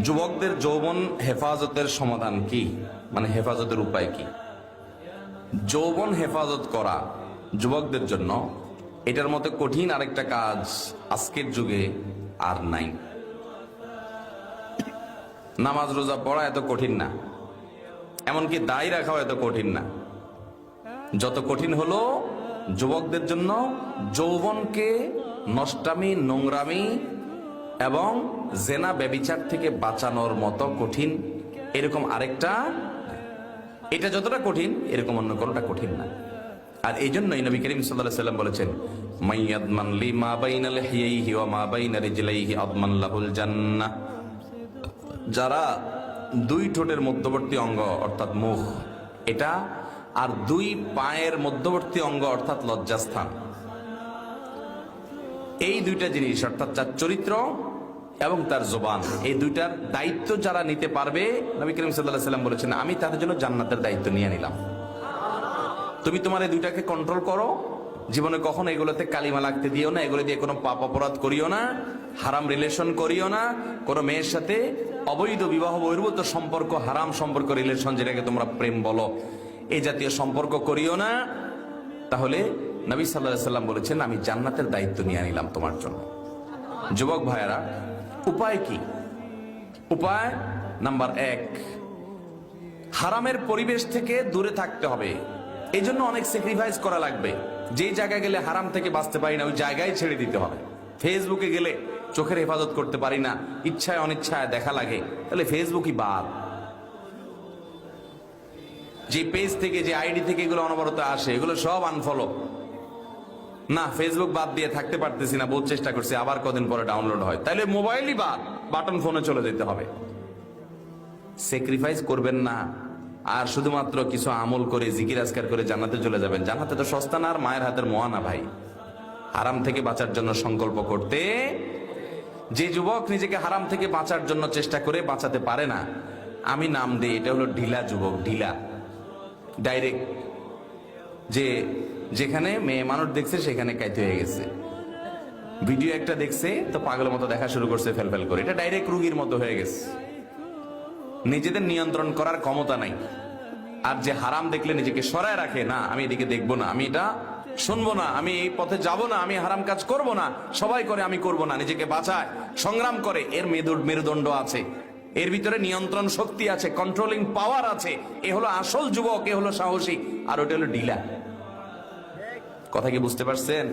যুবকদের যৌবন হেফাজতের সমাধান কি, মানে হেফাজতের উপায় কি? যৌবন হেফাজত করা যুবকদের জন্য এটার মতো কঠিন আরেকটা কাজ আজকের যুগে আর নাই। নামাজ রোজা পড়া এত কঠিন না, এমনকি দায় রাখাও এত কঠিন না। যত কঠিন হলো যুবকদের জন্য যৌবনকে নষ্টামি, নোংরামি এবং জেনা ব্যভিচার থেকে বাঁচানোর মতো কঠিন এরকম আরেকটা, এটা যতটা কঠিন এরকম অন্য কোনটা কঠিন না। আর এই জন্যই নবী করিম সাল্লাল্লাহু আলাইহি ওয়াসাল্লাম বলেছেন, মাইয়াদমান লি মা বাইনা লিহিয়াইহি ওয়া মা বাইনা রিজলাইহি আদমান লাহুল জান্নাহ। যারা দুই ঠোঁটের মধ্যবর্তী অঙ্গ অর্থাৎ মুখ এটা, আর দুই পায়ের মধ্যবর্তী অঙ্গ অর্থাৎ লজ্জাস্থান, এই দুইটা জিনিস অর্থাৎ তার চরিত্র এবং তার জবান, এই দুইটার দায়িত্ব যারা নিতে পারবে, নবী করিম সাল্লাল্লাহু আলাইহি ওয়াসাল্লাম বলেছেন, আমি তাদের জন্য জান্নাতের দায়িত্ব নিয়ে নিলাম। তুমি তোমার এই দুইটাকে কন্ট্রোল করো, জীবনে কখনো এগুলোতে কালিমা লাগতে দিও না, এগুলো দিয়ে কোনো পাপ অপরাধ করিও না, হারাম রিলেশন করিও না, কোনো মেয়ের সাথে অবৈধ বিবাহ বহির্ভূত সম্পর্ক, হারাম সম্পর্ক, রিলেশন যেটাকে তোমরা প্রেম বলো, এই জাতীয় সম্পর্ক করিও না। তাহলে নবী সাল্লাল্লাহু আলাইহি ওয়াসাল্লাম বলেছেন, আমি জান্নাতের দায়িত্ব নিয়ে নিলাম তোমার জন্য। যুবক ভাইয়েরা, উপায় কি? উপায় নাম্বার 1, হারামের পরিবেশ থেকে দূরে থাকতে হবে। এই জন্য অনেক স্যাক্রিফাইস করা লাগবে। যেই জায়গায় গেলে হারাম থেকে বাঁচতে পারি না ওই জায়গায় ছেড়ে দিতে হবে। ফেসবুকে গেলে চোখের হেফাজত করতে পারি না, ইচ্ছায় অনিচ্ছায় দেখা লাগে, তাহলে ফেসবুকই বাদ। যে পেজ থেকে, যে আইডি থেকে এগুলো অনবরত আসে, এগুলো সব আনফলো। না, ফেসবুক বাদ দিয়ে থাকতে পারতেছি না, বহুত চেষ্টা করছি, আবার কদিন পরে ডাউনলোড হয়, তাহলে মোবাইলই বাদ, বাটন ফোনে চলে যেতে হবে। স্যাক্রিফাইস করবেন না আর শুধুমাত্র কিছু আমল করে জিকির আজকার করে জান্নাতে চলে যাবেন। জান্নাতে তো সস্তা না, আর মায়ের হাতের মোয়া না ভাই। হারাম থেকে বাঁচার জন্য সংকল্প করতে, যে যুবক নিজেকে হারাম থেকে বাঁচার জন্য চেষ্টা করে বাঁচাতে পারে না, আমি নাম দিই এটা হলো ঢিলা যুবক। ঢিলা, ডাইরেক্ট, যে যেখানে মেয়ে মানুষ দেখছে সেখানে কাইতে হয়ে গেছে। ভিডিও একটা দেখছে তো পাগলের মতো দেখা শুরু করছে ফেলফেল করে, এটা ডাইরেক্ট রুগীর মতো হয়ে গেছে। নিজেদের নিয়ন্ত্রণ করার ক্ষমতা নাই। আর যে হারাম দেখলে নিজেকে সরায় রাখে, না আমি এদিকে দেখবো না, আমি এটা শুনবো না, আমি এই পথে যাব না, আমি হারাম কাজ করব না, সবাই করে আমি করব না, নিজেকে বাঁচায়, সংগ্রাম করে, এর মেরুদণ্ড আছে, এর ভিতরে নিয়ন্ত্রণ শক্তি আছে, কন্ট্রোলিং পাওয়ার আছে। এ হলো আসল যুবক, এ হলো সাহসী, আর ওটা হলো ঢিলা। কথা কি বুঝতে পারছেন?